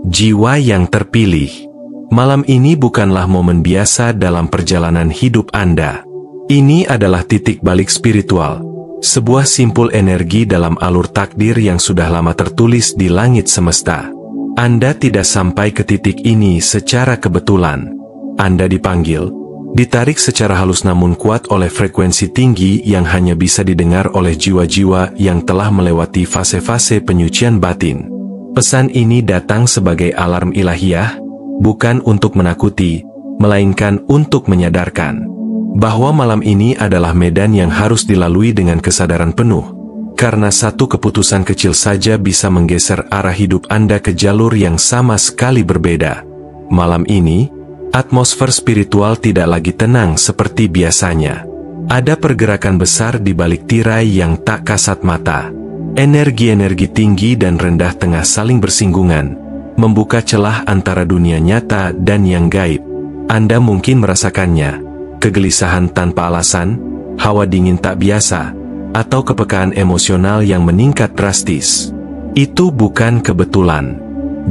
Jiwa yang terpilih. Malam ini bukanlah momen biasa dalam perjalanan hidup Anda. Ini adalah titik balik spiritual, sebuah simpul energi dalam alur takdir yang sudah lama tertulis di langit semesta. Anda tidak sampai ke titik ini secara kebetulan. Anda dipanggil, ditarik secara halus namun kuat oleh frekuensi tinggi yang hanya bisa didengar oleh jiwa-jiwa yang telah melewati fase-fase penyucian batin. Pesan ini datang sebagai alarm ilahiyah, bukan untuk menakuti, melainkan untuk menyadarkan bahwa malam ini adalah medan yang harus dilalui dengan kesadaran penuh, karena satu keputusan kecil saja bisa menggeser arah hidup Anda ke jalur yang sama sekali berbeda. Malam ini, atmosfer spiritual tidak lagi tenang seperti biasanya. Ada pergerakan besar di balik tirai yang tak kasat mata. Energi-energi tinggi dan rendah tengah saling bersinggungan, membuka celah antara dunia nyata dan yang gaib. Anda mungkin merasakannya, kegelisahan tanpa alasan, hawa dingin tak biasa, atau kepekaan emosional yang meningkat drastis. Itu bukan kebetulan.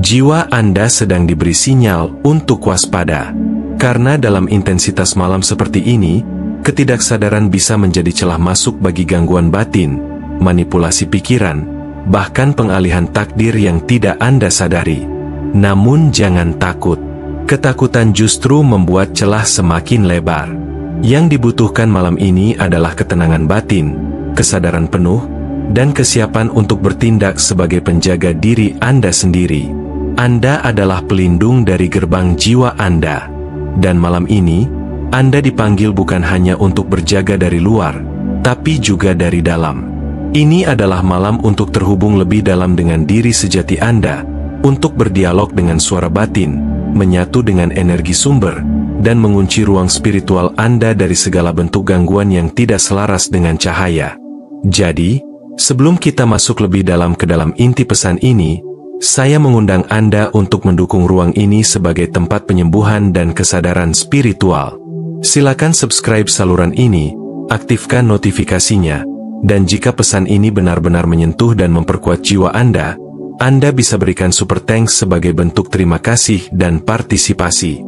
Jiwa Anda sedang diberi sinyal untuk waspada. Karena dalam intensitas malam seperti ini, ketidaksadaran bisa menjadi celah masuk bagi gangguan batin, manipulasi pikiran, bahkan pengalihan takdir yang tidak Anda sadari. Namun jangan takut. Ketakutan justru membuat celah semakin lebar. Yang dibutuhkan malam ini adalah ketenangan batin, kesadaran penuh, dan kesiapan untuk bertindak sebagai penjaga diri Anda sendiri. Anda adalah pelindung dari gerbang jiwa Anda. Dan malam ini, Anda dipanggil bukan hanya untuk berjaga dari luar, tapi juga dari dalam. Ini adalah malam untuk terhubung lebih dalam dengan diri sejati Anda, untuk berdialog dengan suara batin, menyatu dengan energi sumber, dan mengunci ruang spiritual Anda dari segala bentuk gangguan yang tidak selaras dengan cahaya. Jadi, sebelum kita masuk lebih dalam ke dalam inti pesan ini, saya mengundang Anda untuk mendukung ruang ini sebagai tempat penyembuhan dan kesadaran spiritual. Silakan subscribe saluran ini, aktifkan notifikasinya, dan jika pesan ini benar-benar menyentuh dan memperkuat jiwa Anda bisa berikan super thanks sebagai bentuk terima kasih dan partisipasi.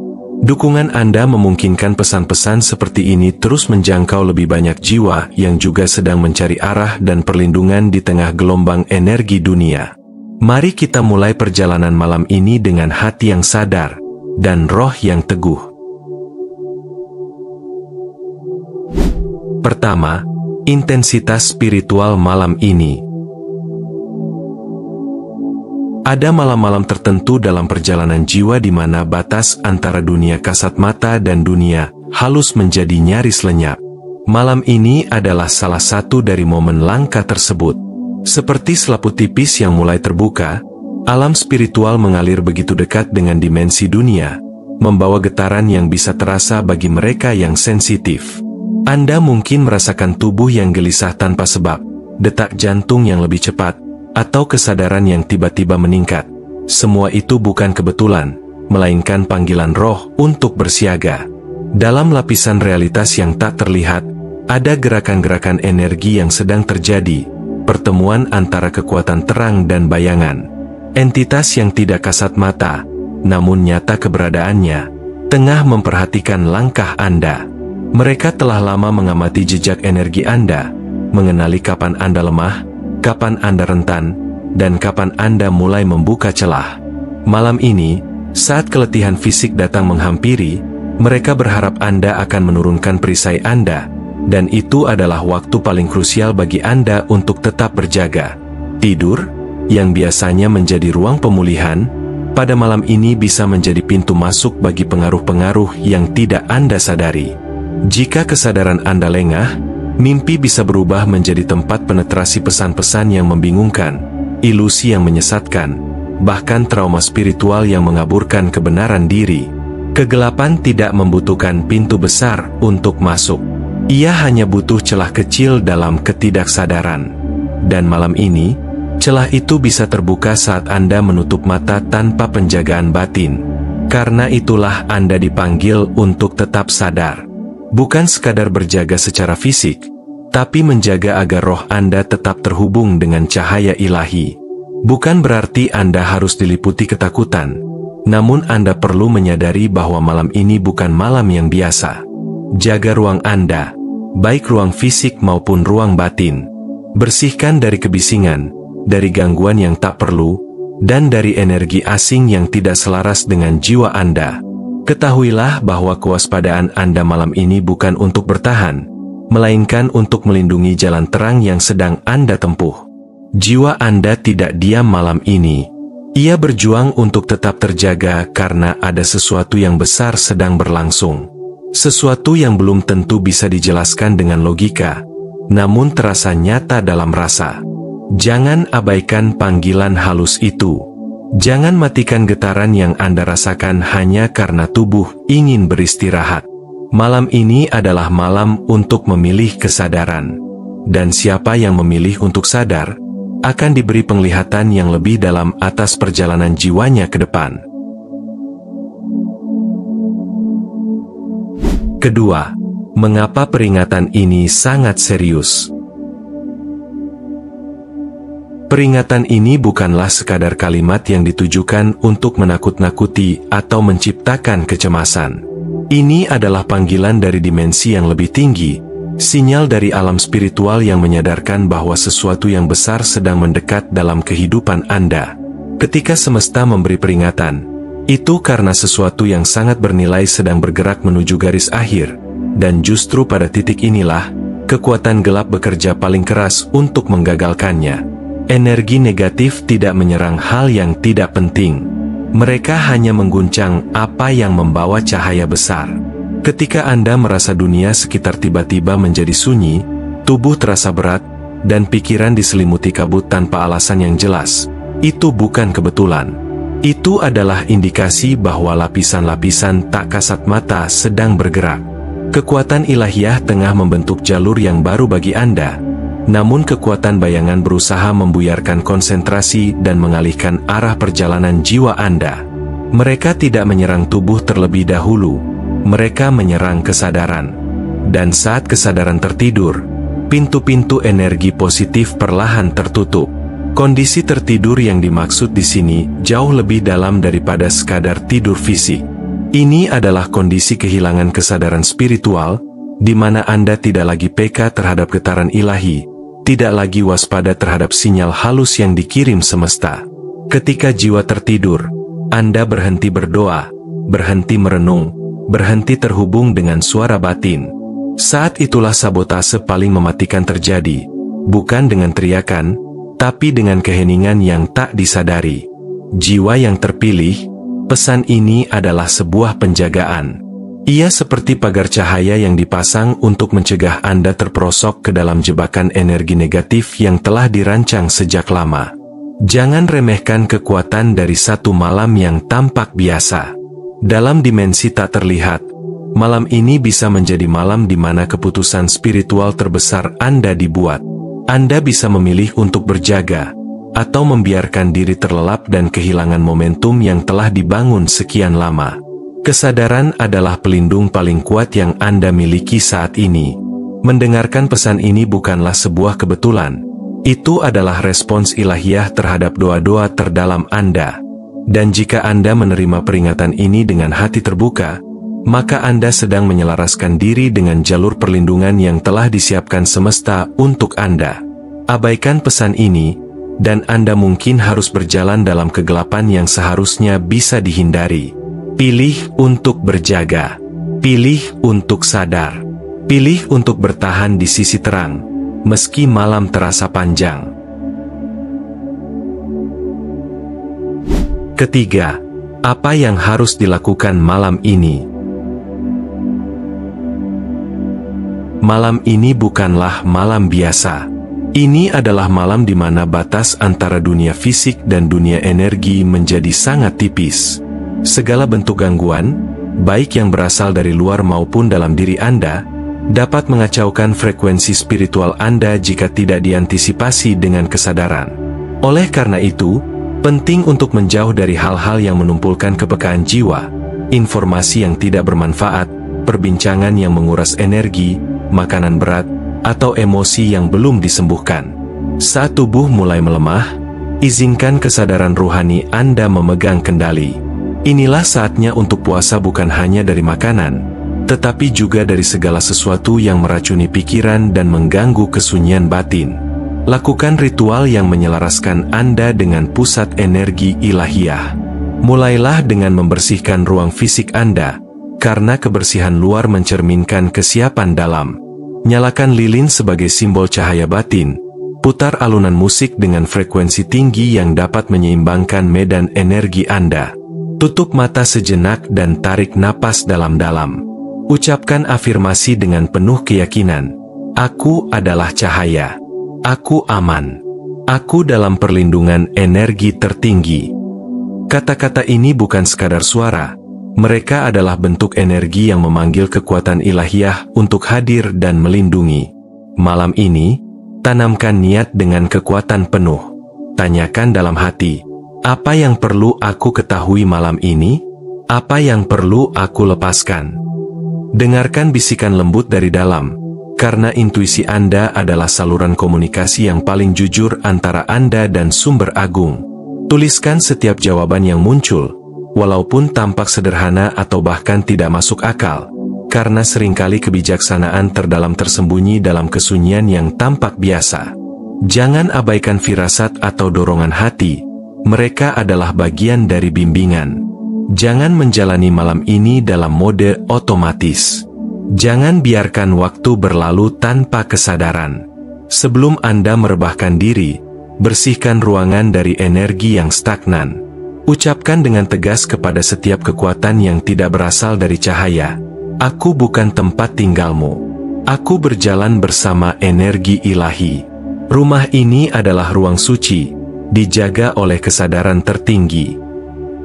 Dukungan Anda memungkinkan pesan-pesan seperti ini terus menjangkau lebih banyak jiwa yang juga sedang mencari arah dan perlindungan di tengah gelombang energi dunia. Mari kita mulai perjalanan malam ini dengan hati yang sadar dan roh yang teguh. Pertama, intensitas spiritual malam ini. Ada malam-malam tertentu dalam perjalanan jiwa di mana batas antara dunia kasat mata dan dunia halus menjadi nyaris lenyap. Malam ini adalah salah satu dari momen langka tersebut. Seperti selaput tipis yang mulai terbuka, alam spiritual mengalir begitu dekat dengan dimensi dunia, membawa getaran yang bisa terasa bagi mereka yang sensitif. Anda mungkin merasakan tubuh yang gelisah tanpa sebab, detak jantung yang lebih cepat, atau kesadaran yang tiba-tiba meningkat. Semua itu bukan kebetulan, melainkan panggilan roh untuk bersiaga. Dalam lapisan realitas yang tak terlihat, ada gerakan-gerakan energi yang sedang terjadi, pertemuan antara kekuatan terang dan bayangan. Entitas yang tidak kasat mata, namun nyata keberadaannya, tengah memperhatikan langkah Anda. Mereka telah lama mengamati jejak energi Anda, mengenali kapan Anda lemah, kapan Anda rentan, dan kapan Anda mulai membuka celah. Malam ini, saat keletihan fisik datang menghampiri, mereka berharap Anda akan menurunkan perisai Anda, dan itu adalah waktu paling krusial bagi Anda untuk tetap berjaga. Tidur, yang biasanya menjadi ruang pemulihan, pada malam ini bisa menjadi pintu masuk bagi pengaruh-pengaruh yang tidak Anda sadari. Jika kesadaran Anda lengah, mimpi bisa berubah menjadi tempat penetrasi pesan-pesan yang membingungkan, ilusi yang menyesatkan, bahkan trauma spiritual yang mengaburkan kebenaran diri. Kegelapan tidak membutuhkan pintu besar untuk masuk. Ia hanya butuh celah kecil dalam ketidaksadaran. Dan malam ini, celah itu bisa terbuka saat Anda menutup mata tanpa penjagaan batin. Karena itulah Anda dipanggil untuk tetap sadar. Bukan sekadar berjaga secara fisik, tapi menjaga agar roh Anda tetap terhubung dengan cahaya ilahi. Bukan berarti Anda harus diliputi ketakutan, namun Anda perlu menyadari bahwa malam ini bukan malam yang biasa. Jaga ruang Anda, baik ruang fisik maupun ruang batin. Bersihkan dari kebisingan, dari gangguan yang tak perlu, dan dari energi asing yang tidak selaras dengan jiwa Anda. Ketahuilah bahwa kewaspadaan Anda malam ini bukan untuk bertahan, melainkan untuk melindungi jalan terang yang sedang Anda tempuh. Jiwa Anda tidak diam malam ini. Ia berjuang untuk tetap terjaga karena ada sesuatu yang besar sedang berlangsung. Sesuatu yang belum tentu bisa dijelaskan dengan logika, namun terasa nyata dalam rasa. Jangan abaikan panggilan halus itu. Jangan matikan getaran yang Anda rasakan hanya karena tubuh ingin beristirahat. Malam ini adalah malam untuk memilih kesadaran. Dan siapa yang memilih untuk sadar, akan diberi penglihatan yang lebih dalam atas perjalanan jiwanya ke depan. Kedua, mengapa peringatan ini sangat serius? Peringatan ini bukanlah sekadar kalimat yang ditujukan untuk menakut-nakuti atau menciptakan kecemasan. Ini adalah panggilan dari dimensi yang lebih tinggi, sinyal dari alam spiritual yang menyadarkan bahwa sesuatu yang besar sedang mendekat dalam kehidupan Anda. Ketika semesta memberi peringatan, itu karena sesuatu yang sangat bernilai sedang bergerak menuju garis akhir, dan justru pada titik inilah, kekuatan gelap bekerja paling keras untuk menggagalkannya. Energi negatif tidak menyerang hal yang tidak penting. Mereka hanya mengguncang apa yang membawa cahaya besar. Ketika Anda merasa dunia sekitar tiba-tiba menjadi sunyi, tubuh terasa berat, dan pikiran diselimuti kabut tanpa alasan yang jelas, itu bukan kebetulan. Itu adalah indikasi bahwa lapisan-lapisan tak kasat mata sedang bergerak. Kekuatan ilahiyah tengah membentuk jalur yang baru bagi Anda. Namun kekuatan bayangan berusaha membuyarkan konsentrasi dan mengalihkan arah perjalanan jiwa Anda. Mereka tidak menyerang tubuh terlebih dahulu, mereka menyerang kesadaran. Dan saat kesadaran tertidur, pintu-pintu energi positif perlahan tertutup. Kondisi tertidur yang dimaksud di sini jauh lebih dalam daripada sekadar tidur fisik. Ini adalah kondisi kehilangan kesadaran spiritual, di mana Anda tidak lagi peka terhadap getaran ilahi, tidak lagi waspada terhadap sinyal halus yang dikirim semesta. Ketika jiwa tertidur, Anda berhenti berdoa, berhenti merenung, berhenti terhubung dengan suara batin. Saat itulah sabotase paling mematikan terjadi, bukan dengan teriakan, tapi dengan keheningan yang tak disadari. Jiwa yang terpilih, pesan ini adalah sebuah penjagaan. Ia seperti pagar cahaya yang dipasang untuk mencegah Anda terperosok ke dalam jebakan energi negatif yang telah dirancang sejak lama. Jangan remehkan kekuatan dari satu malam yang tampak biasa. Dalam dimensi tak terlihat, malam ini bisa menjadi malam di mana keputusan spiritual terbesar Anda dibuat. Anda bisa memilih untuk berjaga, atau membiarkan diri terlelap dan kehilangan momentum yang telah dibangun sekian lama. Kesadaran adalah pelindung paling kuat yang Anda miliki saat ini. Mendengarkan pesan ini bukanlah sebuah kebetulan. Itu adalah respons ilahiyah terhadap doa-doa terdalam Anda. Dan jika Anda menerima peringatan ini dengan hati terbuka, maka Anda sedang menyelaraskan diri dengan jalur perlindungan yang telah disiapkan semesta untuk Anda. Abaikan pesan ini, dan Anda mungkin harus berjalan dalam kegelapan yang seharusnya bisa dihindari. Pilih untuk berjaga. Pilih untuk sadar. Pilih untuk bertahan di sisi terang, meski malam terasa panjang. Ketiga, apa yang harus dilakukan malam ini? Malam ini bukanlah malam biasa. Ini adalah malam di mana batas antara dunia fisik dan dunia energi menjadi sangat tipis. Segala bentuk gangguan, baik yang berasal dari luar maupun dalam diri Anda, dapat mengacaukan frekuensi spiritual Anda jika tidak diantisipasi dengan kesadaran. Oleh karena itu, penting untuk menjauh dari hal-hal yang menumpulkan kepekaan jiwa, informasi yang tidak bermanfaat, perbincangan yang menguras energi, makanan berat, atau emosi yang belum disembuhkan. Saat tubuh mulai melemah, Izinkan kesadaran ruhani Anda memegang kendali. Inilah saatnya untuk puasa bukan hanya dari makanan, tetapi juga dari segala sesuatu yang meracuni pikiran dan mengganggu kesunyian batin. Lakukan ritual yang menyelaraskan Anda dengan pusat energi ilahiyah. Mulailah dengan membersihkan ruang fisik Anda, karena kebersihan luar mencerminkan kesiapan dalam. Nyalakan lilin sebagai simbol cahaya batin. Putar alunan musik dengan frekuensi tinggi yang dapat menyeimbangkan medan energi Anda. Tutup mata sejenak dan tarik napas dalam-dalam. Ucapkan afirmasi dengan penuh keyakinan. Aku adalah cahaya. Aku aman. Aku dalam perlindungan energi tertinggi. Kata-kata ini bukan sekadar suara. Mereka adalah bentuk energi yang memanggil kekuatan ilahiyah untuk hadir dan melindungi. Malam ini, tanamkan niat dengan kekuatan penuh. Tanyakan dalam hati, apa yang perlu aku ketahui malam ini? Apa yang perlu aku lepaskan? Dengarkan bisikan lembut dari dalam, karena intuisi Anda adalah saluran komunikasi yang paling jujur antara Anda dan sumber agung. Tuliskan setiap jawaban yang muncul, walaupun tampak sederhana atau bahkan tidak masuk akal, karena seringkali kebijaksanaan terdalam tersembunyi dalam kesunyian yang tampak biasa. Jangan abaikan firasat atau dorongan hati, mereka adalah bagian dari bimbingan. Jangan menjalani malam ini dalam mode otomatis. Jangan biarkan waktu berlalu tanpa kesadaran. Sebelum Anda merebahkan diri, bersihkan ruangan dari energi yang stagnan. Ucapkan dengan tegas kepada setiap kekuatan yang tidak berasal dari cahaya, aku bukan tempat tinggalmu. Aku berjalan bersama energi ilahi. Rumah ini adalah ruang suci, dijaga oleh kesadaran tertinggi.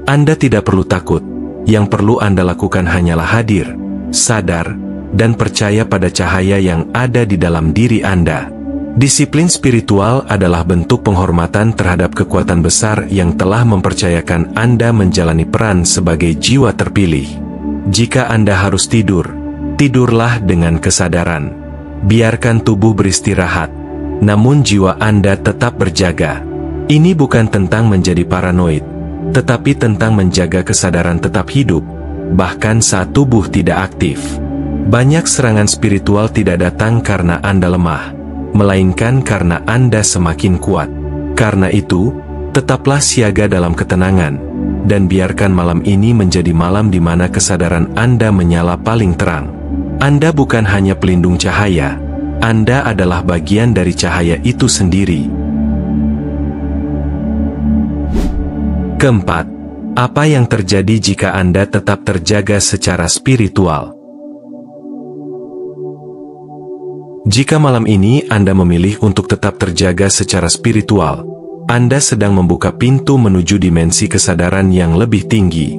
Anda tidak perlu takut, yang perlu Anda lakukan hanyalah hadir, sadar, dan percaya pada cahaya yang ada di dalam diri Anda. Disiplin spiritual adalah bentuk penghormatan terhadap kekuatan besar yang telah mempercayakan Anda menjalani peran sebagai jiwa terpilih. Jika Anda harus tidur, tidurlah dengan kesadaran. Biarkan tubuh beristirahat, namun jiwa Anda tetap berjaga. Ini bukan tentang menjadi paranoid, tetapi tentang menjaga kesadaran tetap hidup, bahkan saat tubuh tidak aktif. Banyak serangan spiritual tidak datang karena Anda lemah, melainkan karena Anda semakin kuat. Karena itu, tetaplah siaga dalam ketenangan, dan biarkan malam ini menjadi malam di mana kesadaran Anda menyala paling terang. Anda bukan hanya pelindung cahaya, Anda adalah bagian dari cahaya itu sendiri. Keempat, apa yang terjadi jika Anda tetap terjaga secara spiritual? Jika malam ini Anda memilih untuk tetap terjaga secara spiritual, Anda sedang membuka pintu menuju dimensi kesadaran yang lebih tinggi.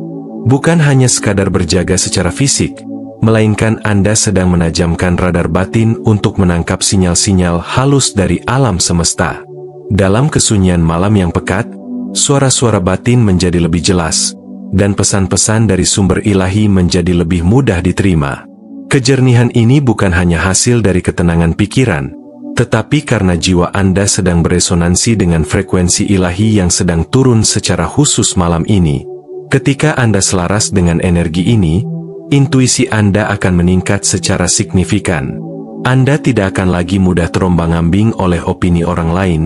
Bukan hanya sekadar berjaga secara fisik, melainkan Anda sedang menajamkan radar batin untuk menangkap sinyal-sinyal halus dari alam semesta. Dalam kesunyian malam yang pekat, suara-suara batin menjadi lebih jelas, dan pesan-pesan dari sumber ilahi menjadi lebih mudah diterima. Kejernihan ini bukan hanya hasil dari ketenangan pikiran, tetapi karena jiwa Anda sedang beresonansi dengan frekuensi ilahi yang sedang turun secara khusus malam ini. Ketika Anda selaras dengan energi ini, intuisi Anda akan meningkat secara signifikan. Anda tidak akan lagi mudah terombang-ambing oleh opini orang lain,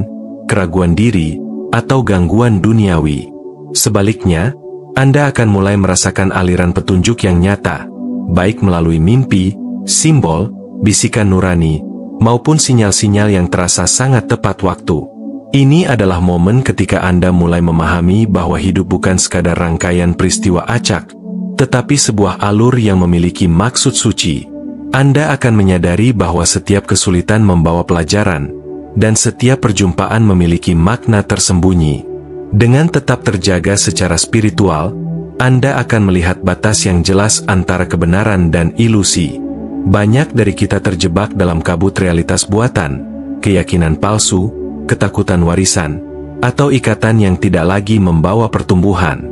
keraguan diri, atau gangguan duniawi. Sebaliknya, Anda akan mulai merasakan aliran petunjuk yang nyata, baik melalui mimpi, simbol, bisikan nurani, maupun sinyal-sinyal yang terasa sangat tepat waktu. Ini adalah momen ketika Anda mulai memahami bahwa hidup bukan sekadar rangkaian peristiwa acak, tetapi sebuah alur yang memiliki maksud suci. Anda akan menyadari bahwa setiap kesulitan membawa pelajaran, dan setiap perjumpaan memiliki makna tersembunyi. Dengan tetap terjaga secara spiritual, Anda akan melihat batas yang jelas antara kebenaran dan ilusi. Banyak dari kita terjebak dalam kabut realitas buatan, keyakinan palsu, ketakutan warisan, atau ikatan yang tidak lagi membawa pertumbuhan.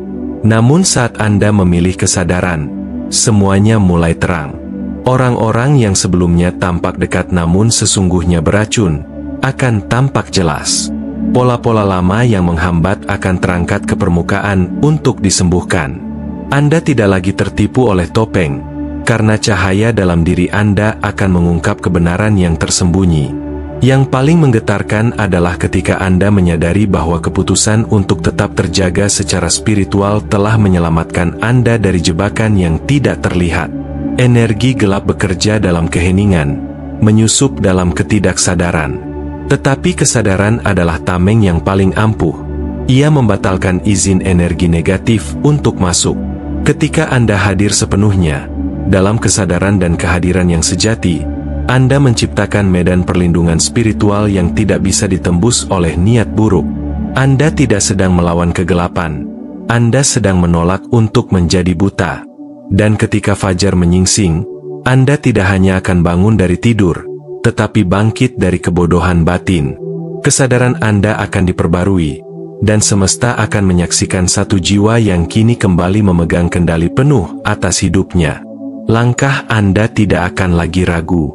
Namun saat Anda memilih kesadaran, semuanya mulai terang. Orang-orang yang sebelumnya tampak dekat namun sesungguhnya beracun, akan tampak jelas. Pola-pola lama yang menghambat akan terangkat ke permukaan untuk disembuhkan. Anda tidak lagi tertipu oleh topeng, karena cahaya dalam diri Anda akan mengungkap kebenaran yang tersembunyi. Yang paling menggetarkan adalah ketika Anda menyadari bahwa keputusan untuk tetap terjaga secara spiritual telah menyelamatkan Anda dari jebakan yang tidak terlihat. Energi gelap bekerja dalam keheningan, menyusup dalam ketidaksadaran. Tetapi kesadaran adalah tameng yang paling ampuh. Ia membatalkan izin energi negatif untuk masuk. Ketika Anda hadir sepenuhnya dalam kesadaran dan kehadiran yang sejati, Anda menciptakan medan perlindungan spiritual yang tidak bisa ditembus oleh niat buruk. Anda tidak sedang melawan kegelapan. Anda sedang menolak untuk menjadi buta. Dan ketika fajar menyingsing, Anda tidak hanya akan bangun dari tidur, tetapi bangkit dari kebodohan batin. Kesadaran Anda akan diperbarui, dan semesta akan menyaksikan satu jiwa yang kini kembali memegang kendali penuh atas hidupnya. Langkah Anda tidak akan lagi ragu.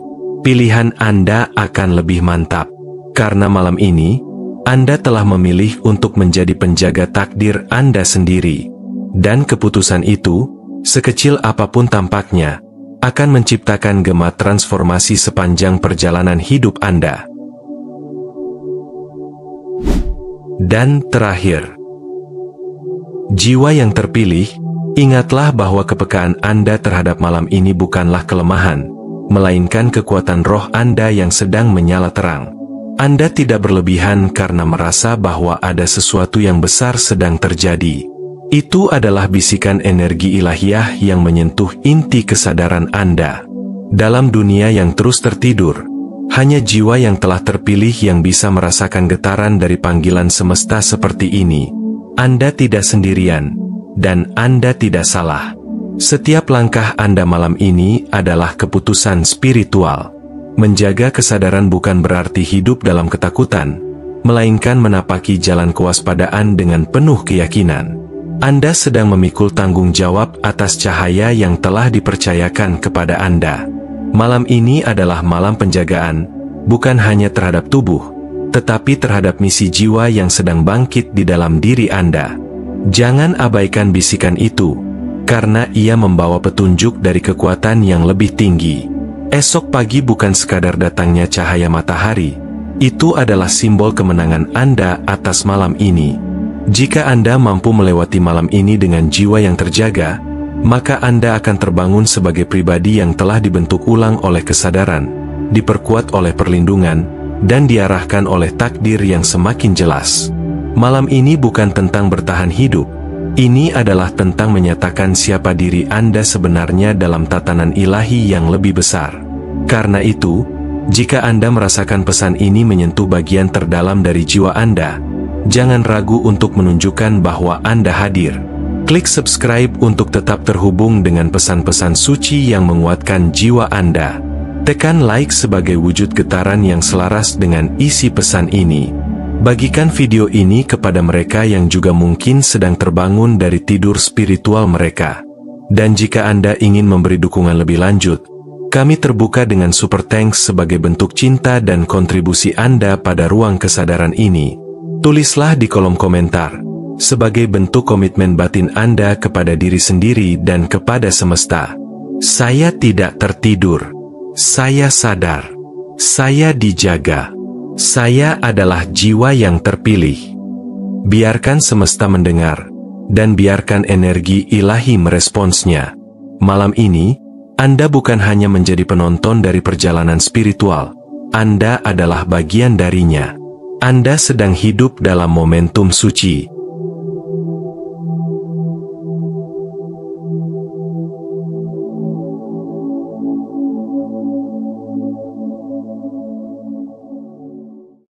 Pilihan Anda akan lebih mantap. Karena malam ini, Anda telah memilih untuk menjadi penjaga takdir Anda sendiri. Dan keputusan itu, sekecil apapun tampaknya, akan menciptakan gema transformasi sepanjang perjalanan hidup Anda. Dan terakhir, jiwa yang terpilih, ingatlah bahwa kepekaan Anda terhadap malam ini bukanlah kelemahan, melainkan kekuatan roh Anda yang sedang menyala terang. Anda tidak berlebihan karena merasa bahwa ada sesuatu yang besar sedang terjadi. Itu adalah bisikan energi ilahiyah yang menyentuh inti kesadaran Anda. Dalam dunia yang terus tertidur, hanya jiwa yang telah terpilih yang bisa merasakan getaran dari panggilan semesta seperti ini. Anda tidak sendirian, dan Anda tidak salah. Setiap langkah Anda malam ini adalah keputusan spiritual. Menjaga kesadaran bukan berarti hidup dalam ketakutan, melainkan menapaki jalan kewaspadaan dengan penuh keyakinan. Anda sedang memikul tanggung jawab atas cahaya yang telah dipercayakan kepada Anda. Malam ini adalah malam penjagaan, bukan hanya terhadap tubuh, tetapi terhadap misi jiwa yang sedang bangkit di dalam diri Anda. Jangan abaikan bisikan itu, karena ia membawa petunjuk dari kekuatan yang lebih tinggi. Esok pagi bukan sekadar datangnya cahaya matahari, itu adalah simbol kemenangan Anda atas malam ini. Jika Anda mampu melewati malam ini dengan jiwa yang terjaga, maka Anda akan terbangun sebagai pribadi yang telah dibentuk ulang oleh kesadaran, diperkuat oleh perlindungan, dan diarahkan oleh takdir yang semakin jelas. Malam ini bukan tentang bertahan hidup. Ini adalah tentang menyatakan siapa diri Anda sebenarnya dalam tatanan ilahi yang lebih besar. Karena itu, jika Anda merasakan pesan ini menyentuh bagian terdalam dari jiwa Anda, jangan ragu untuk menunjukkan bahwa Anda hadir. Klik subscribe untuk tetap terhubung dengan pesan-pesan suci yang menguatkan jiwa Anda. Tekan like sebagai wujud getaran yang selaras dengan isi pesan ini. Bagikan video ini kepada mereka yang juga mungkin sedang terbangun dari tidur spiritual mereka. Dan jika Anda ingin memberi dukungan lebih lanjut, kami terbuka dengan super thanks sebagai bentuk cinta dan kontribusi Anda pada ruang kesadaran ini. Tulislah di kolom komentar, sebagai bentuk komitmen batin Anda kepada diri sendiri dan kepada semesta. Saya tidak tertidur. Saya sadar. Saya dijaga. Saya adalah jiwa yang terpilih. Biarkan semesta mendengar, dan biarkan energi ilahi meresponsnya. Malam ini, Anda bukan hanya menjadi penonton dari perjalanan spiritual, Anda adalah bagian darinya. Anda sedang hidup dalam momentum suci.